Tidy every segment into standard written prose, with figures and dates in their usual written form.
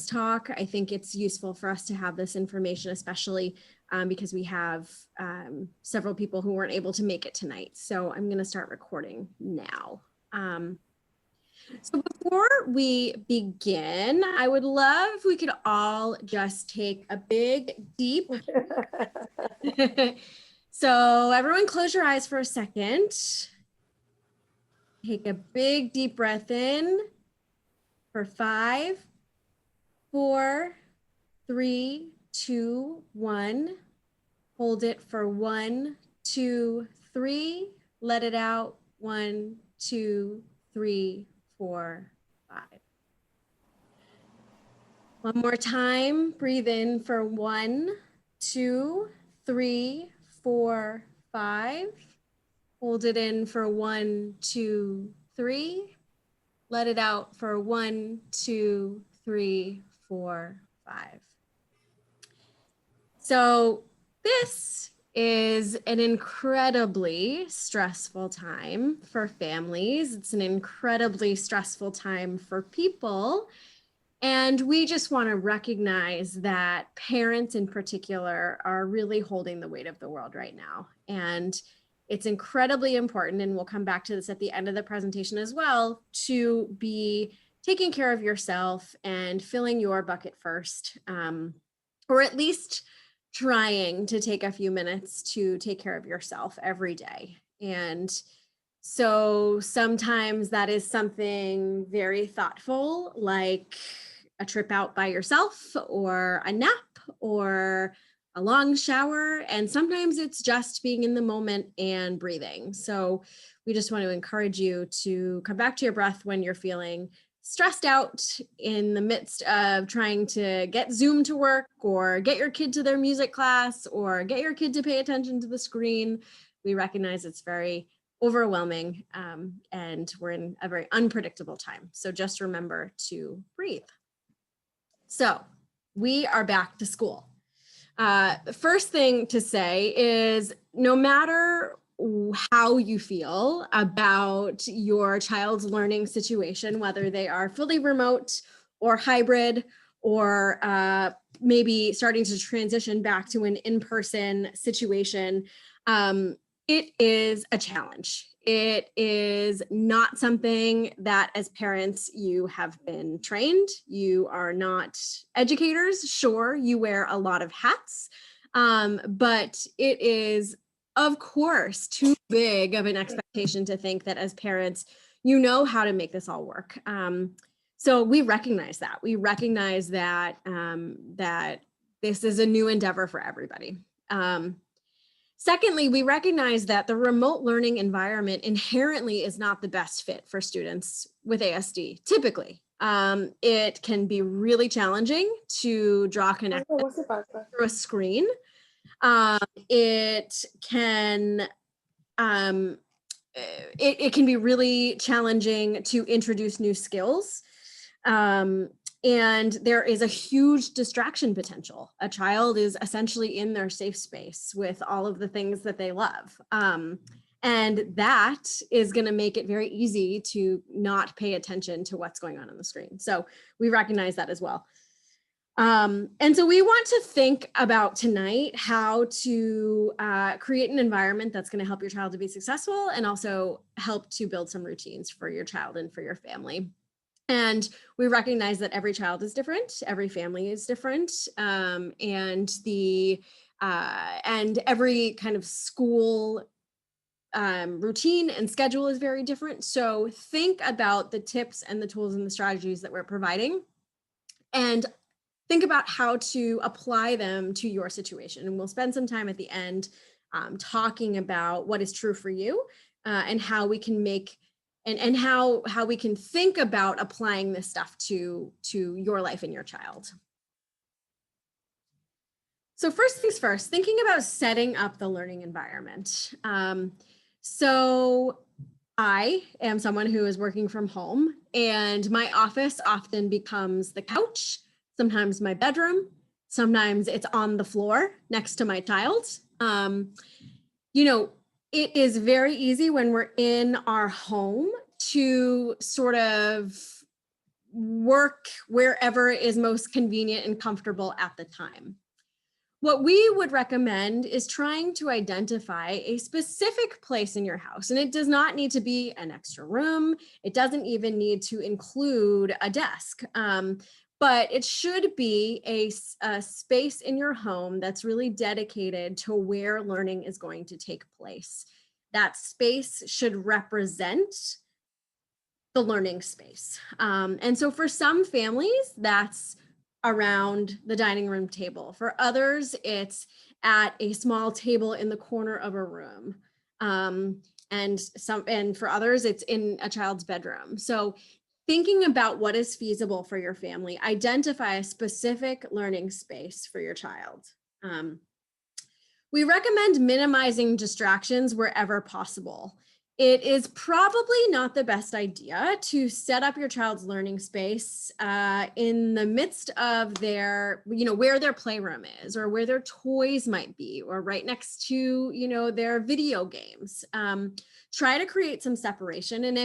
talk. I think it's useful for us to have this information, especially because we have several people who weren't able to make it tonight. So I'm going to start recording now. So before we begin, I would love if we could all just take a big, deep. So everyone close your eyes for a second. Take a big, deep breath in for 5, 4, 3, 2, 1. Hold it for 1, 2, 3. Let it out. 1, 2, 3, 4, 5. One more time. Breathe in for 1, 2, 3, 4, 5. Hold it in for 1, 2, 3. Let it out for 1, 2, 3, 4, 5. So this is an incredibly stressful time for families. It's an incredibly stressful time for people. And we just want to recognize that parents in particular are really holding the weight of the world right now. And it's incredibly important, and we'll come back to this at the end of the presentation as well, to be taking care of yourself and filling your bucket first, or at least trying to take a few minutes to take care of yourself every day. And so sometimes that is something very thoughtful, like a trip out by yourself, or a nap, or a long shower. And sometimes it's just being in the moment and breathing. So we just want to encourage you to come back to your breath when you're feeling stressed out in the midst of trying to get Zoom to work, or get your kid to their music class, or get your kid to pay attention to the screen. We recognize it's very overwhelming, and we're in a very unpredictable time. So just remember to breathe. So we are back to school. The first thing to say is, no matter how you feel about your child's learning situation, whether they are fully remote or hybrid, or maybe starting to transition back to an in-person situation, it is a challenge. It is not something that as parents you have been trained. You are not educators. Sure, you wear a lot of hats, but it is, of course, too big of an expectation to think that as parents, you know how to make this all work. So we recognize that. We recognize that, that this is a new endeavor for everybody. Secondly, we recognize that the remote learning environment inherently is not the best fit for students with ASD. Typically, it can be really challenging to draw connections through a screen. It can be really challenging to introduce new skills. And there is a huge distraction potential. A child is essentially in their safe space with all of the things that they love. And that is going to make it very easy to not pay attention to what's going on the screen. So we recognize that as well. And so we want to think about tonight how to create an environment that's going to help your child to be successful, and also help to build some routines for your child and for your family. And we recognize that every child is different, every family is different, and every kind of school routine and schedule is very different. So think about the tips and the tools and the strategies that we're providing, and think about how to apply them to your situation. And we'll spend some time at the end talking about what is true for you, and how we can make and how we can think about applying this stuff to your life and your child. So first things first, thinking about setting up the learning environment. So I am someone who is working from home, and my office often becomes the couch, sometimes my bedroom, sometimes it's on the floor next to my child. It is very easy when we're in our home to sort of work wherever is most convenient and comfortable at the time. What we would recommend is trying to identify a specific place in your house. And it does not need to be an extra room. It doesn't even need to include a desk. But it should be a space in your home that's really dedicated to where learning is going to take place. That space should represent the learning space. And so for some families, that's around the dining room table. For others, it's at a small table in the corner of a room. And for others, it's in a child's bedroom. So thinking about what is feasible for your family, identify a specific learning space for your child. We recommend minimizing distractions wherever possible. It is probably not the best idea to set up your child's learning space in the midst of their, where their playroom is, or where their toys might be, or right next to, their video games. Try to create some separation. And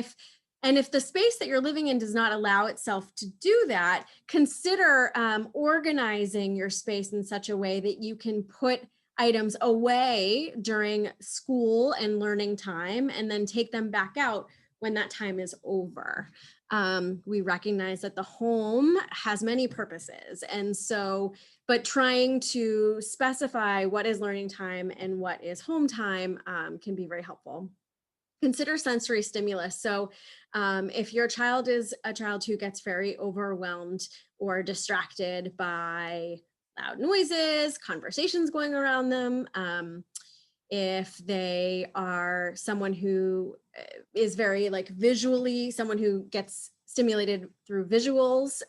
if the space that you're living in does not allow itself to do that, consider organizing your space in such a way that you can put items away during school and learning time and then take them back out when that time is over. We recognize that the home has many purposes. And so, but trying to specify what is learning time and what is home time can be very helpful. Consider sensory stimulus. So if your child is a child who gets very overwhelmed or distracted by loud noises, conversations going around them, if they are someone who is very visually, someone who gets stimulated through visuals,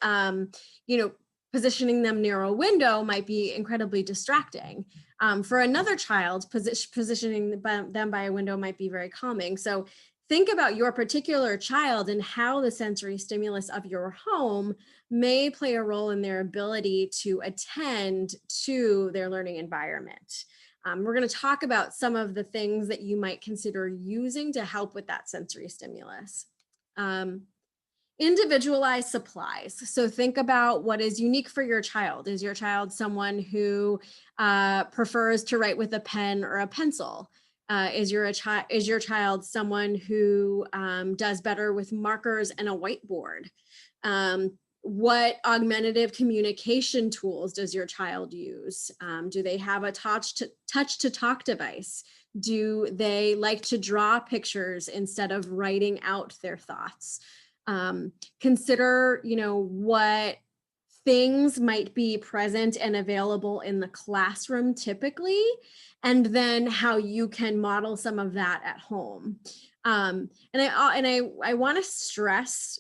positioning them near a window might be incredibly distracting. For another child, positioning them by a window might be very calming. So think about your particular child and how the sensory stimulus of your home may play a role in their ability to attend to their learning environment. We're going to talk about some of the things that you might consider using to help with that sensory stimulus. Individualized supplies. So think about what is unique for your child. Is your child someone who prefers to write with a pen or a pencil? Is your child someone who does better with markers and a whiteboard? What augmentative communication tools does your child use? Do they have a touch to talk device? Do they like to draw pictures instead of writing out their thoughts? Consider, what things might be present and available in the classroom typically, and then how you can model some of that at home. And I want to stress,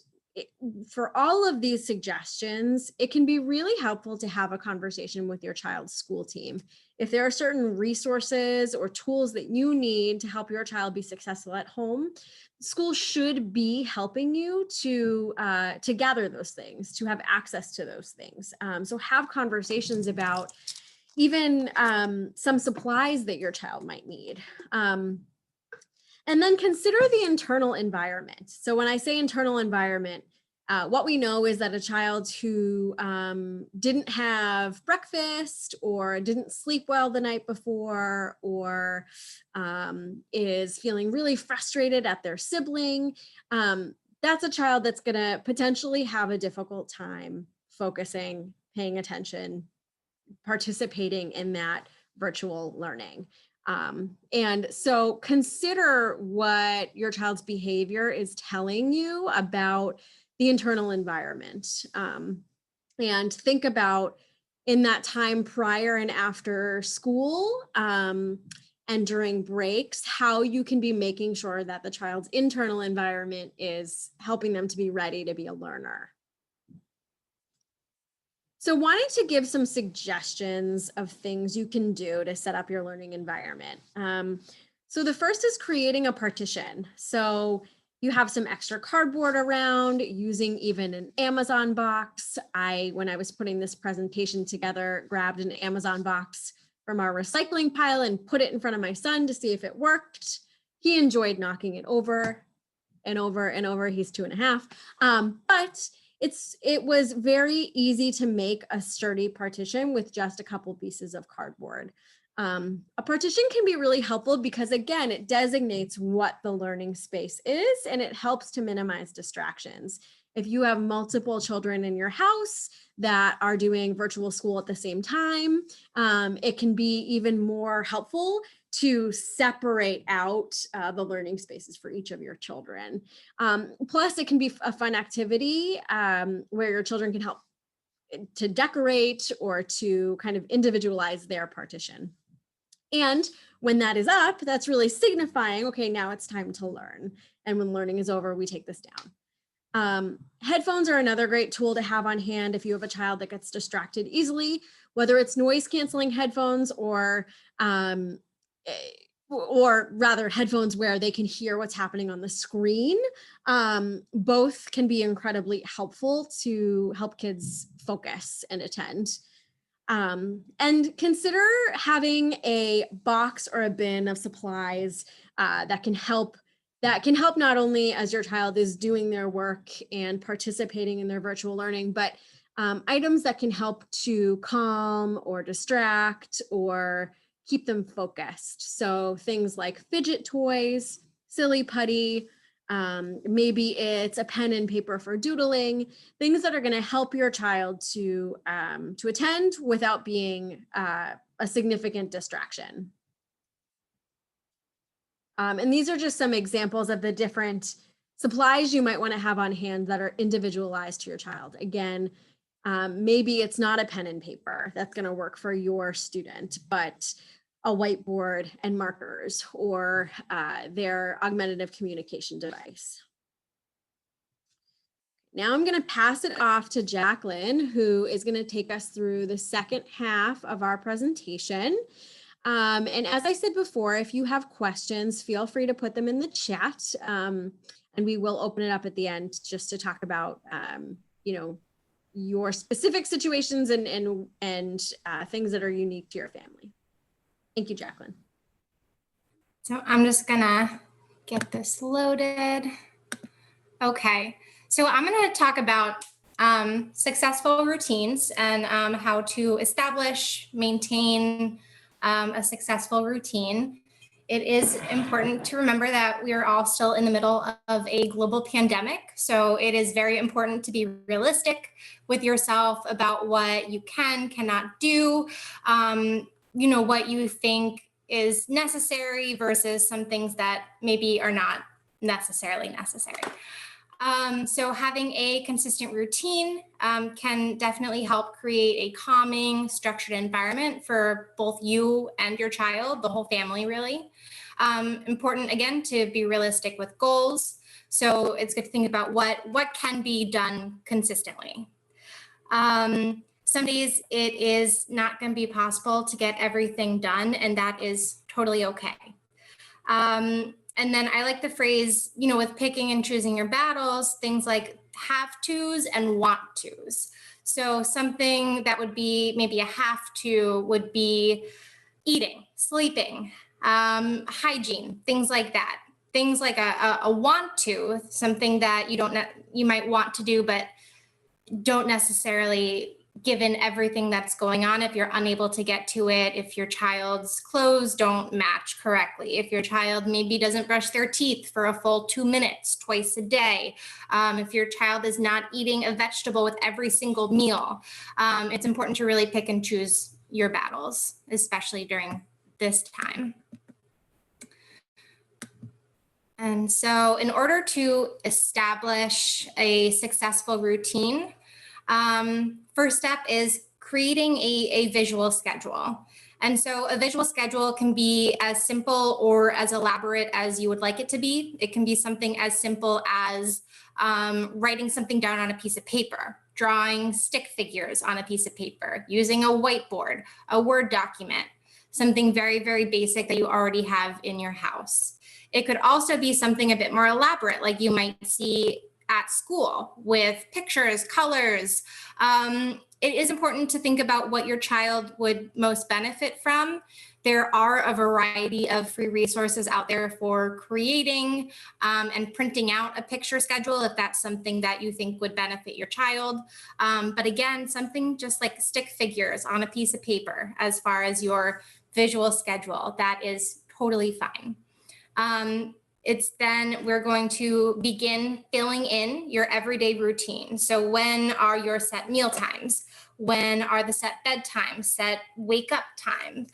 for all of these suggestions, it can be really helpful to have a conversation with your child's school team. If there are certain resources or tools that you need to help your child be successful at home, school should be helping you to gather those things, to have access to those things. So have conversations about even some supplies that your child might need. And then consider the internal environment. So when I say internal environment, what we know is that a child who didn't have breakfast or didn't sleep well the night before, or is feeling really frustrated at their sibling, that's a child that's going to potentially have a difficult time focusing, paying attention, participating in that virtual learning. And so consider what your child's behavior is telling you about the internal environment. And think about, in that time prior and after school, and during breaks, how you can be making sure that the child's internal environment is helping them to be ready to be a learner. So wanting to give some suggestions of things you can do to set up your learning environment. So the first is creating a partition. So you have some extra cardboard around, using even an Amazon box. When I was putting this presentation together, grabbed an Amazon box from our recycling pile and put it in front of my son to see if it worked. He enjoyed knocking it over and over and over. He's 2.5. But it was very easy to make a sturdy partition with just a couple pieces of cardboard. A partition can be really helpful because, again, it designates what the learning space is and it helps to minimize distractions. If you have multiple children in your house that are doing virtual school at the same time, it can be even more helpful to separate out the learning spaces for each of your children. Plus, it can be a fun activity where your children can help to decorate or to kind of individualize their partition. And when that is up, that's really signifying, okay, now it's time to learn. And when learning is over, we take this down. Headphones are another great tool to have on hand if you have a child that gets distracted easily, whether it's noise canceling headphones or rather headphones where they can hear what's happening on the screen. Both can be incredibly helpful to help kids focus and attend. And consider having a box or a bin of supplies that can help not only as your child is doing their work and participating in their virtual learning, but items that can help to calm or distract or keep them focused. So things like fidget toys, silly putty, maybe it's a pen and paper for doodling, things that are going to help your child to attend without being a significant distraction. And these are just some examples of the different supplies you might want to have on hand that are individualized to your child. Again, maybe it's not a pen and paper that's going to work for your student, but a whiteboard and markers or their augmentative communication device. Now I'm going to pass it off to Jacqueline, who is going to take us through the second half of our presentation. And as I said before, if you have questions, feel free to put them in the chat, and we will open it up at the end just to talk about, your specific situations and things that are unique to your family. Thank you, Jacqueline. So I'm just gonna get this loaded. Okay, so I'm gonna talk about successful routines and how to establish, maintain a successful routine. It is important to remember that we are all still in the middle of a global pandemic. So it is very important to be realistic with yourself about what you cannot do. What you think is necessary versus some things that maybe are not necessarily necessary. So having a consistent routine can definitely help create a calming, structured environment for both you and your child, the whole family really. Important, again, to be realistic with goals. So it's good to think about what can be done consistently. Some days it is not going to be possible to get everything done, and that is totally okay. And then I like the phrase, with picking and choosing your battles, things like have tos and want tos. So something that would be maybe a have to would be eating, sleeping, hygiene, things like that. Things like a want to, something that you might want to do, but don't necessarily, given everything that's going on, if you're unable to get to it, if your child's clothes don't match correctly, if your child maybe doesn't brush their teeth for a full 2 minutes twice a day, if your child is not eating a vegetable with every single meal, it's important to really pick and choose your battles, especially during this time. And so in order to establish a successful routine, first step is creating a visual schedule. And so a visual schedule can be as simple or as elaborate as you would like it to be. It can be something as simple as writing something down on a piece of paper, drawing stick figures on a piece of paper, using a whiteboard, a Word document, something very, very basic that you already have in your house. It could also be something a bit more elaborate, like you might see at school with pictures, colors. it is important to think about what your child would most benefit from. There are a variety of free resources out there for creating and printing out a picture schedule if that's something that you think would benefit your child. But again, something just like stick figures on a piece of paper as far as your visual schedule, that is totally fine. It's then we're going to begin filling in your everyday routine. So when are your set meal times? When are the set bedtimes, set wake up times?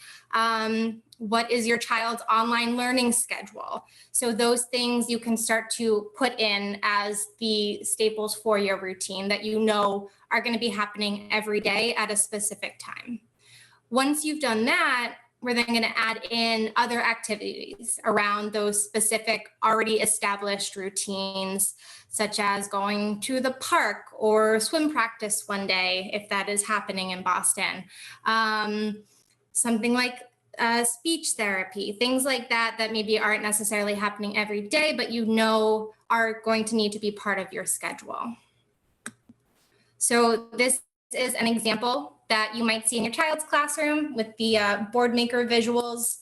What is your child's online learning schedule? So those things you can start to put in as the staples for your routine that you know are going to be happening every day at a specific time. Once you've done that, we're then going to add in other activities around those specific already established routines, such as going to the park or swim practice one day, if that is happening in Boston. Something like speech therapy, things like that, that maybe aren't necessarily happening every day, but you know are going to need to be part of your schedule. So this is an example that you might see in your child's classroom with the board maker visuals.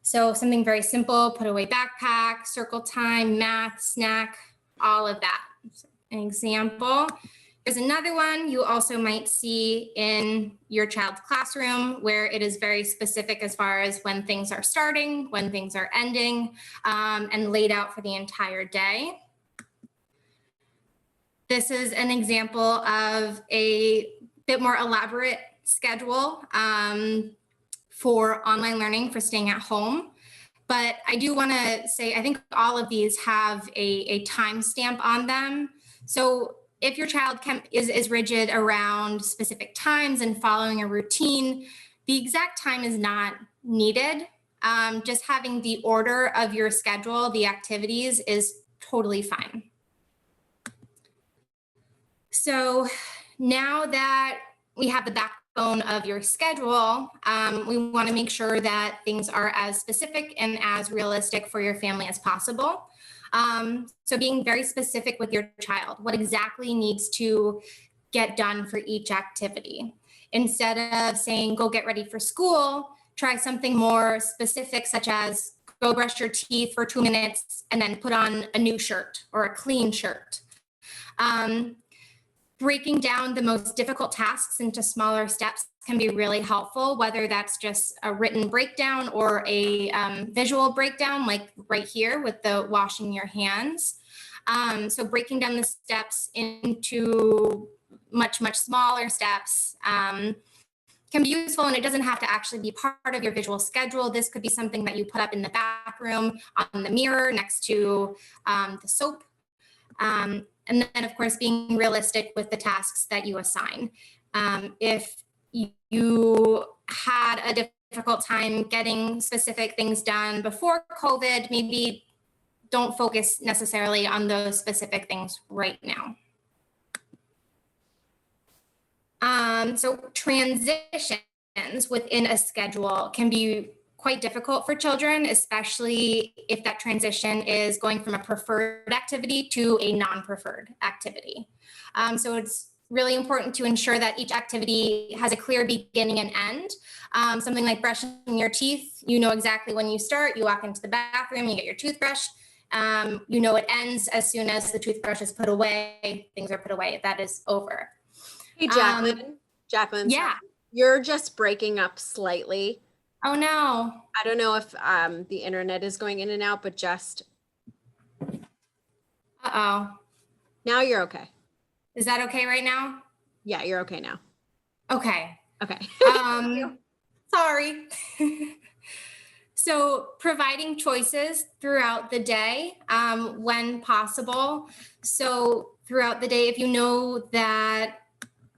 So something very simple, put away backpack, circle time, math, snack, all of that. So an example. There's another one you also might see in your child's classroom where it is very specific as far as when things are starting, when things are ending, and laid out for the entire day. This is an example of a bit more elaborate schedule for online learning for staying at home. But I do want to say, I think all of these have a timestamp on them. So if your child is rigid around specific times and following a routine, the exact time is not needed. Just having the order of your schedule, the activities, is totally fine. So now that we have the backbone of your schedule, we want to make sure that things are as specific and as realistic for your family as possible. So being very specific with your child, what exactly needs to get done for each activity. Instead of saying, go get ready for school, try something more specific, such as go brush your teeth for 2 minutes and then put on a new shirt or a clean shirt. Breaking down the most difficult tasks into smaller steps can be really helpful, whether that's just a written breakdown or a visual breakdown, like right here with the washing your hands. So breaking down the steps into much, much smaller steps can be useful, and it doesn't have to actually be part of your visual schedule. This could be something that you put up in the bathroom on the mirror next to the soap. And then, of course, being realistic with the tasks that you assign. If you had a difficult time getting specific things done before COVID, maybe don't focus necessarily on those specific things right now. So transitions within a schedule can be quite difficult for children, especially if that transition is going from a preferred activity to a non-preferred activity. So it's really important to ensure that each activity has a clear beginning and end. Something like brushing your teeth, you know exactly when you start, you walk into the bathroom, you get your toothbrush, you know it ends as soon as the toothbrush is put away, things are put away, that is over. Hey, Jacqueline. Jacqueline, yeah. You're just breaking up slightly. Oh no. I don't know if the internet is going in and out, but just. Uh-oh. Now you're okay. Is that okay right now? Yeah, you're okay now. Okay. Okay. Sorry. So providing choices throughout the day when possible. So throughout the day, if you know that,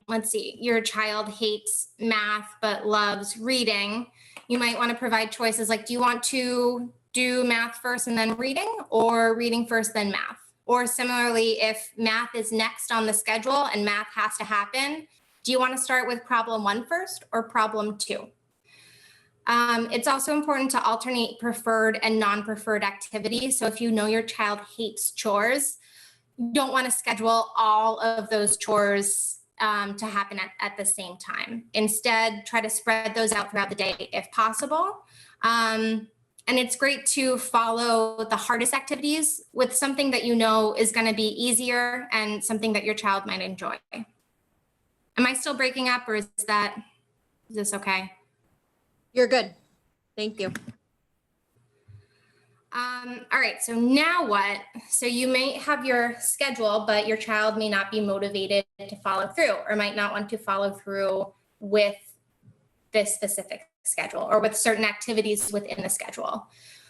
let's see, your child hates math but loves reading, you might want to provide choices like, do you want to do math first and then reading, or reading first then math? Or similarly, if math is next on the schedule and math has to happen, do you want to start with problem 1 first or problem 2? It's also important to alternate preferred and non-preferred activities. So if you know your child hates chores, you don't want to schedule all of those chores to happen at the same time. Instead, try to spread those out throughout the day if possible. And it's great to follow the hardest activities with something that you know is going to be easier and something that your child might enjoy. Am I still breaking up, or is this okay? You're good. Thank you. All right, so now what? So you may have your schedule, but your child may not be motivated to follow through, or might not want to follow through with this specific schedule or with certain activities within the schedule.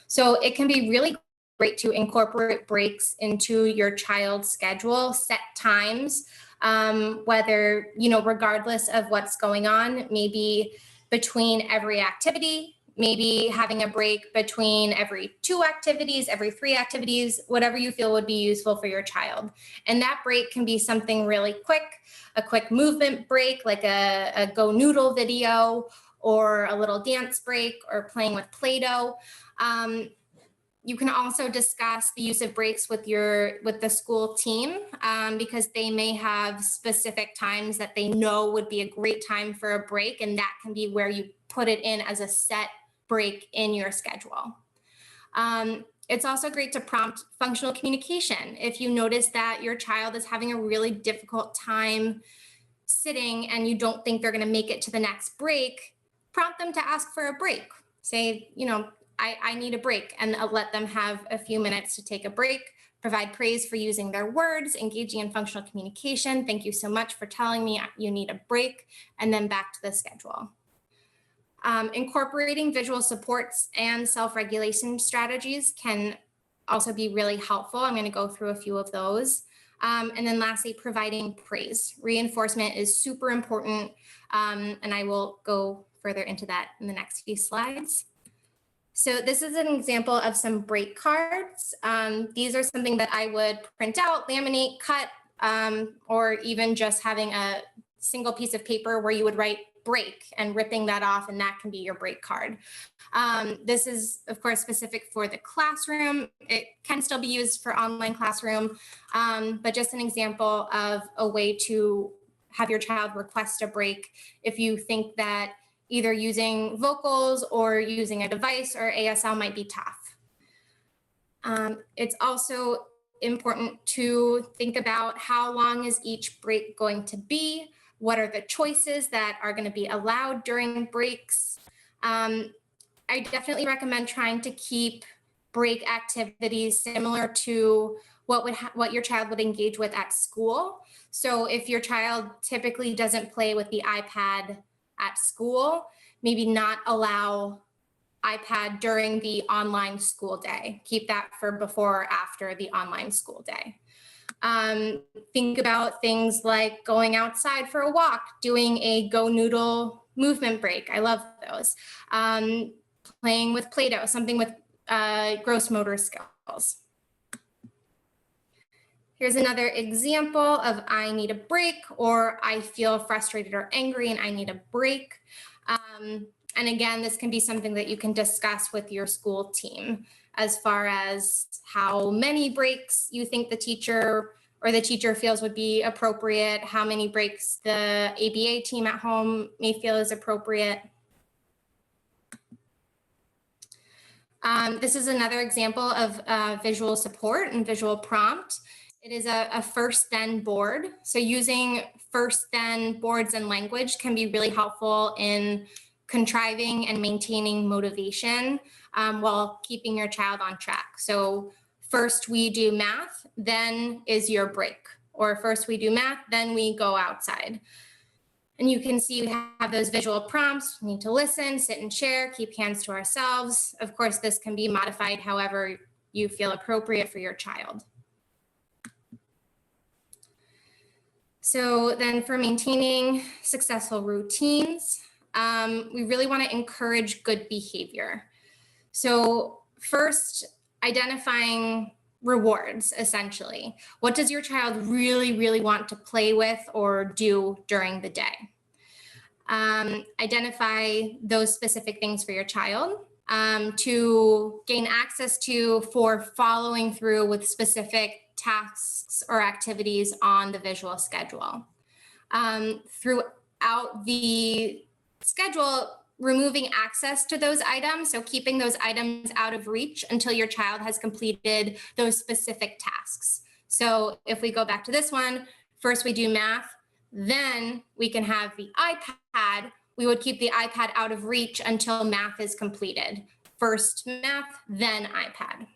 So it can be really great to incorporate breaks into your child's schedule, set times, whether, regardless of what's going on, maybe between every activity, maybe having a break between every 2 activities, every 3 activities, whatever you feel would be useful for your child. And that break can be something really quick, a quick movement break, like a Go Noodle video, or a little dance break, or playing with Play-Doh. You can also discuss the use of breaks with the school team, because they may have specific times that they know would be a great time for a break, and that can be where you put it in as a set break in your schedule. It's also great to prompt functional communication. If you notice that your child is having a really difficult time sitting and you don't think they're going to make it to the next break, prompt them to ask for a break. Say, I need a break, and let them have a few minutes to take a break. Provide praise for using their words, engaging in functional communication. Thank you so much for telling me you need a break, and then back to the schedule. Incorporating visual supports and self-regulation strategies can also be really helpful. I'm going to go through a few of those. And then lastly, providing praise. Reinforcement is super important, and I will go further into that in the next few slides. So this is an example of some break cards. These are something that I would print out, laminate, cut, or even just having a single piece of paper where you would write break and ripping that off, and that can be your break card. This is, of course, specific for the classroom. It can still be used for online classroom, but just an example of a way to have your child request a break if you think that either using vocals or using a device or ASL might be tough. It's also important to think about how long is each break going to be? What are the choices that are going to be allowed during breaks? I definitely recommend trying to keep break activities similar to what your child would engage with at school. So if your child typically doesn't play with the iPad at school, maybe not allow iPad during the online school day. Keep that for before or after the online school day. Think about things like going outside for a walk, doing a Go Noodle movement break. I love those. Playing with Play-Doh, something with gross motor skills. Here's another example of I need a break, or I feel frustrated or angry and I need a break. And again, this can be something that you can discuss with your school team as far as how many breaks you think the teacher feels would be appropriate, how many breaks the ABA team at home may feel is appropriate. This is another example of visual support and visual prompt. It is a first then board. So using first then boards and language can be really helpful in contriving and maintaining motivation while keeping your child on track. So first we do math, then is your break. Or first we do math, then we go outside. And you can see we have those visual prompts. We need to listen, sit and share, keep hands to ourselves. Of course, this can be modified however you feel appropriate for your child. So then for maintaining successful routines, we really want to encourage good behavior. So first, identifying rewards, essentially. What does your child really, really want to play with or do during the day? Identify those specific things for your child to gain access to for following through with specific tasks or activities on the visual schedule. throughout the schedule, removing access to those items. So keeping those items out of reach until your child has completed those specific tasks. So if we go back to this one, first we do math, then we can have the iPad. We would keep the iPad out of reach until math is completed. First math, then iPad.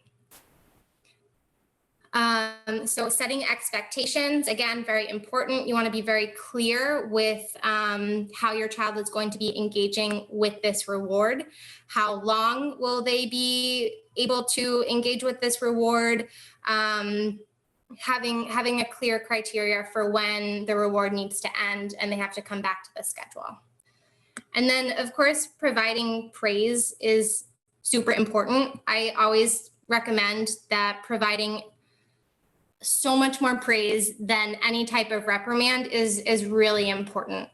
So setting expectations, again, very important. You want to be very clear with how your child is going to be engaging with this reward. How long will they be able to engage with this reward? Having a clear criteria for when the reward needs to end and they have to come back to the schedule. And then, of course, providing praise is super important. I always recommend that providing so much more praise than any type of reprimand is really important.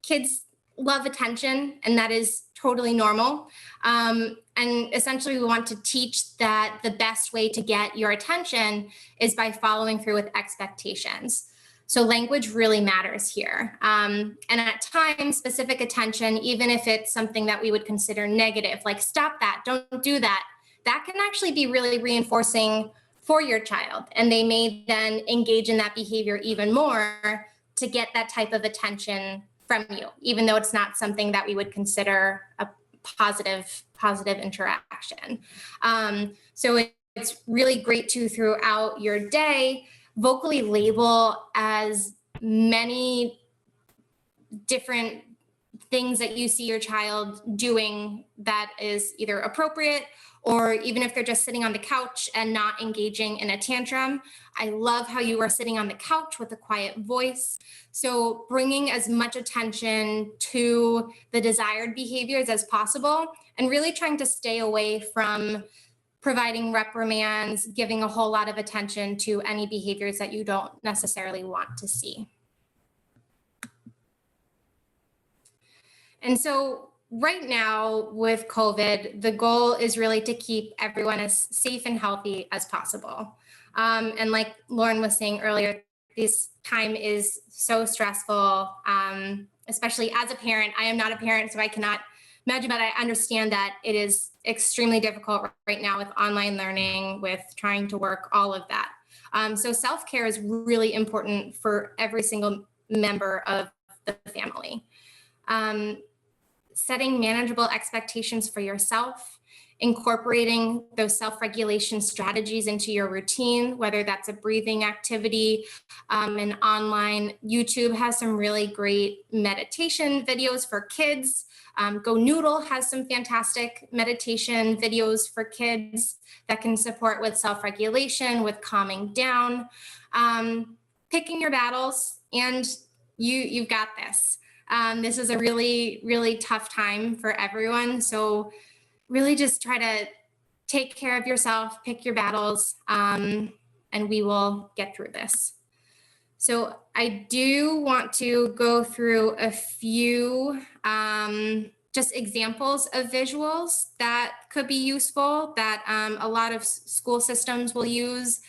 Kids love attention, and that is totally normal. And essentially, we want to teach that the best way to get your attention is by following through with expectations. So language really matters here. And at times, specific attention, even if it's something that we would consider negative, like stop that, don't do that, that can actually be really reinforcing for your child. And they may then engage in that behavior even more to get that type of attention from you, even though it's not something that we would consider a positive interaction. So it's really great to, throughout your day, vocally label as many different things that you see your child doing that is either appropriate, or even if they're just sitting on the couch and not engaging in a tantrum. I love how you are sitting on the couch with a quiet voice. So bringing as much attention to the desired behaviors as possible, and really trying to stay away from providing reprimands, giving a whole lot of attention to any behaviors that you don't necessarily want to see. And so right now with COVID, the goal is really to keep everyone as safe and healthy as possible. And like Lauren was saying earlier, this time is so stressful, especially as a parent. I am not a parent, so I cannot imagine, but I understand that it is extremely difficult right now with online learning, with trying to work, all of that. So self-care is really important for every single member of the family. Setting manageable expectations for yourself, incorporating those self-regulation strategies into your routine, whether that's a breathing activity, and online. YouTube has some really great meditation videos for kids. Go Noodle has some fantastic meditation videos for kids that can support with self-regulation, with calming down, picking your battles, and you've got this. This is a really, really tough time for everyone. So really just try to take care of yourself, pick your battles, and we will get through this. So I do want to go through a few just examples of visuals that could be useful, that a lot of school systems will use.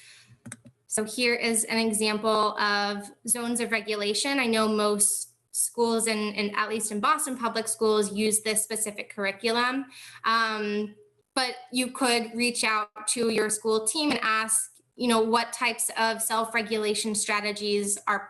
So here is an example of zones of regulation. I know most schools, and at least in Boston Public Schools, use this specific curriculum. But you could reach out to your school team and ask, what types of self-regulation strategies are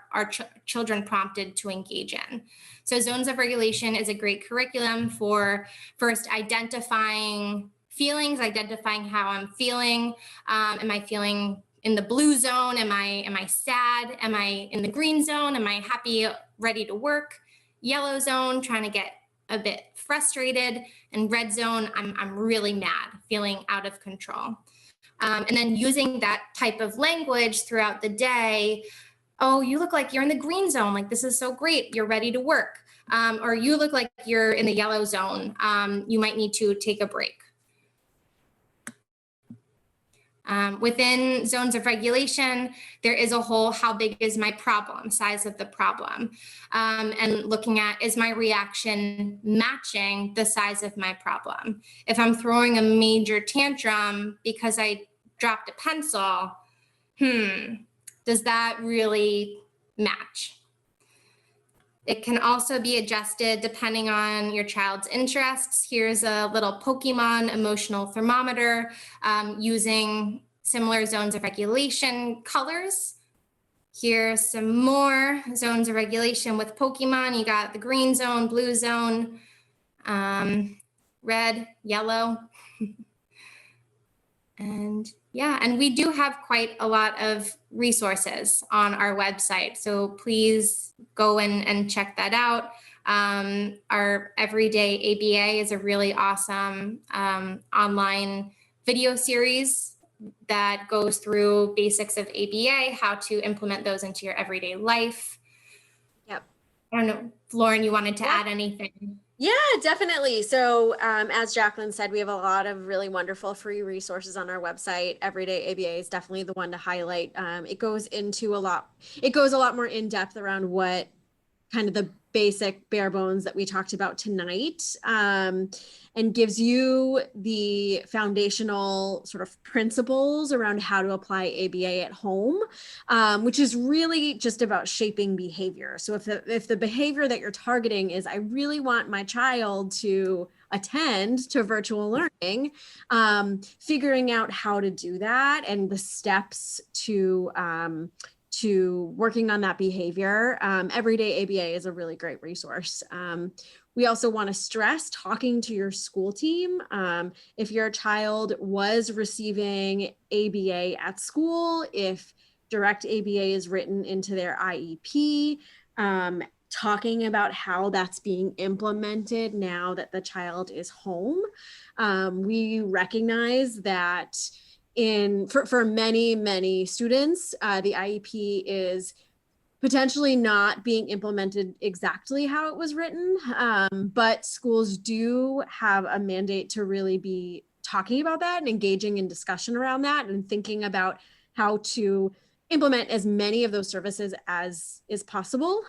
children prompted to engage in. So zones of regulation is a great curriculum for first identifying feelings, identifying how I'm feeling. Am I feeling in the blue zone? Am I sad? Am I in the green zone? Am I happy, ready to work? Yellow zone, trying to get a bit frustrated. And red zone, I'm really mad, feeling out of control. And then using that type of language throughout the day. Oh, you look like you're in the green zone. Like, this is so great. You're ready to work. Or you look like you're in the yellow zone. You might need to take a break. Within zones of regulation, there is a whole how big is my problem, size of the problem, and looking at, is my reaction matching the size of my problem? If I'm throwing a major tantrum because I dropped a pencil, does that really match? It can also be adjusted depending on your child's interests. Here's a little Pokemon emotional thermometer using similar zones of regulation colors. Here's some more zones of regulation with Pokemon. You got the green zone, blue zone, red, yellow. And yeah, and we do have quite a lot of resources on our website. So please go and check that out. Our Everyday ABA is a really awesome online video series that goes through basics of ABA, how to implement those into your everyday life. Yep. I don't know, Lauren, you wanted to add anything? Yeah, definitely. So as Jacqueline said, we have a lot of really wonderful free resources on our website. Everyday ABA is definitely the one to highlight. It goes a lot more in depth around what kind of the basic bare bones that we talked about tonight, and gives you the foundational sort of principles around how to apply ABA at home, which is really just about shaping behavior. So if the behavior that you're targeting is, I really want my child to attend to virtual learning, figuring out how to do that and the steps to working on that behavior, Everyday ABA is a really great resource. We also want to stress talking to your school team. If your child was receiving ABA at school, if direct ABA is written into their IEP, talking about how that's being implemented now that the child is home. We recognize that for many students, the IEP is potentially not being implemented exactly how it was written, but schools do have a mandate to really be talking about that and engaging in discussion around that and thinking about how to implement as many of those services as is possible.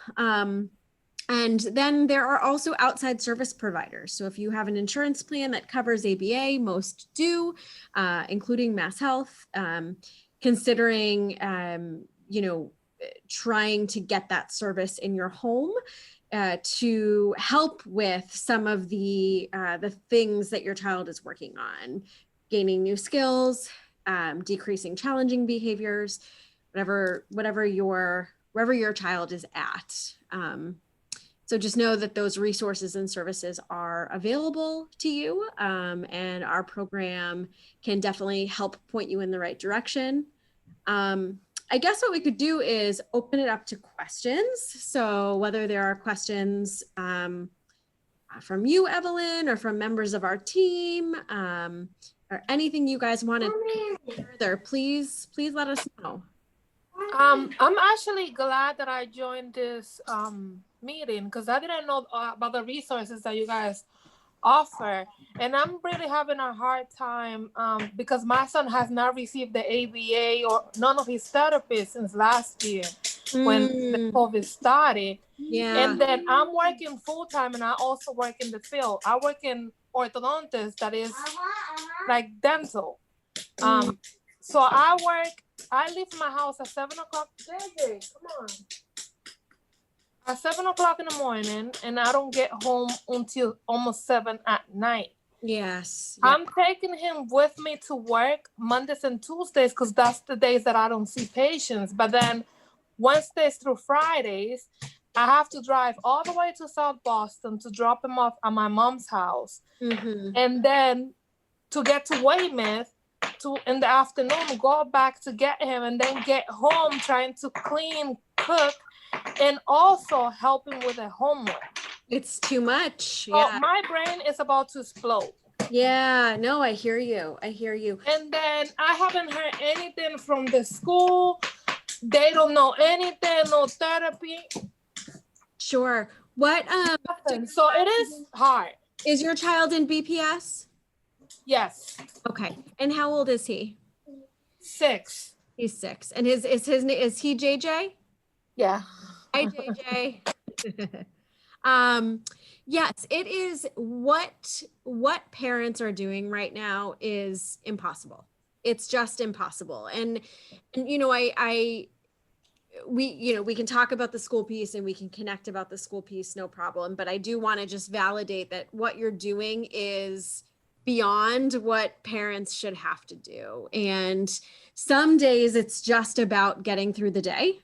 And then there are also outside service providers. So if you have an insurance plan that covers ABA, most do, including Mass Health, considering, trying to get that service in your home to help with some of the things that your child is working on, gaining new skills, decreasing challenging behaviors, wherever your child is at. So just know that those resources and services are available to you, and our program can definitely help point you in the right direction. I guess what we could do is open it up to questions. So whether there are questions from you, Evelyn, or from members of our team, or anything you guys want to further, please let us know. I'm actually glad that I joined this meeting because I didn't know about the resources that you guys offer, and I'm really having a hard time because my son has not received the ABA or none of his therapists since last year when the COVID started. Yeah. And then I'm working full time, and I also work in the field. I work in orthodontist, that is like dental. So I leave my house at 7 o'clock. JJ, come on. At 7 o'clock in the morning, and I don't get home until almost 7 at night. Yes. Yep. I'm taking him with me to work Mondays and Tuesdays because that's the days that I don't see patients. But then Wednesdays through Fridays, I have to drive all the way to South Boston to drop him off at my mom's house. Mm-hmm. And then to get to Weymouth in the afternoon, go back to get him, and then get home trying to clean, cook, and also help him with the homework. It's too much. Yeah. My brain is about to explode. Yeah, no, I hear you. And then I haven't heard anything from the school. They don't know anything, no therapy. Sure. What so it is hard. Is your child in BPS? Yes. Okay. And how old is he? 6. He's 6. And is he JJ? Yeah. Hi, JJ. Yes, it is. What parents are doing right now is impossible. It's just impossible. And we can talk about the school piece and we can connect about the school piece, no problem. But I do want to just validate that what you're doing is beyond what parents should have to do. And some days it's just about getting through the day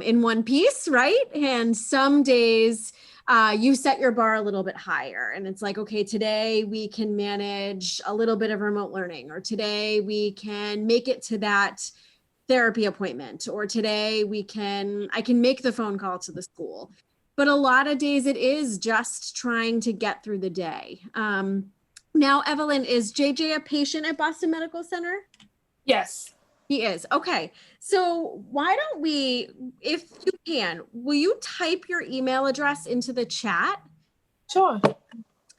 in one piece, right? And some days you set your bar a little bit higher and it's like, okay, today we can manage a little bit of remote learning, or today we can make it to that therapy appointment, or today I can make the phone call to the school. But a lot of days it is just trying to get through the day. Now, Evelyn, is JJ a patient at Boston Medical Center? Yes. He is. Okay. So why don't we, if you can, will you type your email address into the chat? Sure.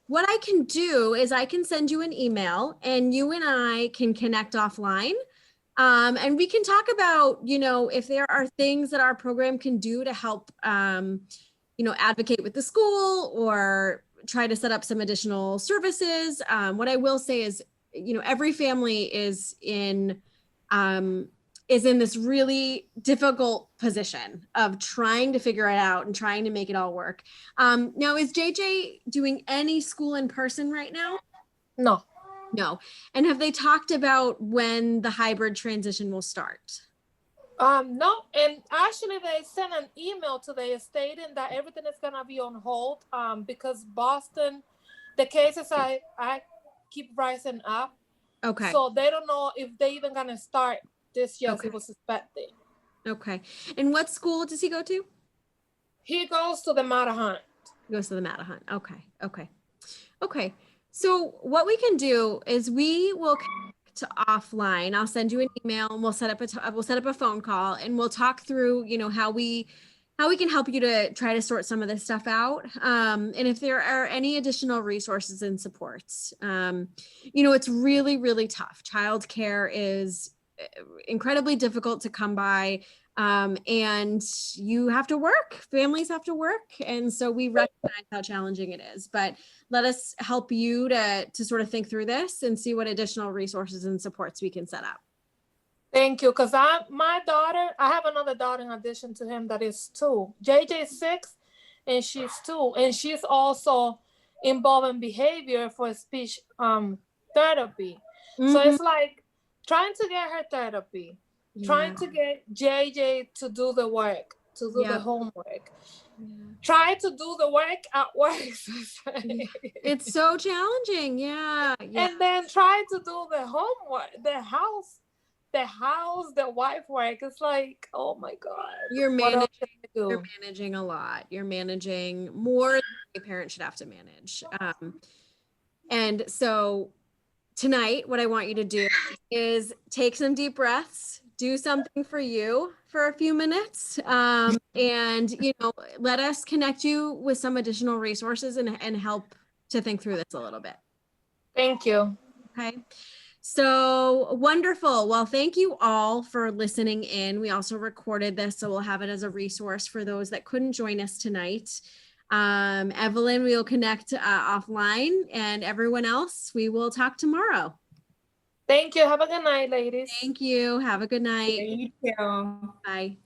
What I can do is I can send you an email and you and I can connect offline. And we can talk about, if there are things that our program can do to help, advocate with the school or try to set up some additional services. What I will say is, every family is in this really difficult position of trying to figure it out and trying to make it all work. Now, is JJ doing any school in person right now? No. No. And have they talked about when the hybrid transition will start? No, and actually they sent an email today stating that everything is gonna be on hold because Boston, the cases I keep rising up. Okay. So they don't know if they even gonna start this year. Okay. It was suspected. Okay. And what school does he go to? He goes to the Matterhorn. He goes to the Matterhorn. Okay. Okay. Okay. So what we can do is we will connect offline. I'll send you an email and we'll set up a phone call and we'll talk through, how we can help you to try to sort some of this stuff out. And if there are any additional resources and supports, it's really, really tough. Childcare is incredibly difficult to come by. And you have to work, families have to work. And so we recognize how challenging it is, but let us help you to sort of think through this and see what additional resources and supports we can set up. Thank you. Because I have another daughter in addition to him that is 2. JJ is 6 and she's 2. And she's also involved in behavior for speech therapy. Mm-hmm. So it's like trying to get her therapy. Yeah. Trying to get JJ to do the work, to do the homework. Yeah. Try to do the work at work. It's so challenging. Yeah. And then try to do the homework, the house, the wife work. It's like, oh my God. You're managing a lot. You're managing more than a parent should have to manage. And so tonight, what I want you to do is take some deep breaths. Do something for you for a few minutes and, let us connect you with some additional resources and help to think through this a little bit. Thank you. Okay. So wonderful. Well, thank you all for listening in. We also recorded this, so we'll have it as a resource for those that couldn't join us tonight. Evelyn, we will connect offline, and everyone else, we will talk tomorrow. Thank you. Have a good night, ladies. Thank you. Have a good night. Thank you. Bye.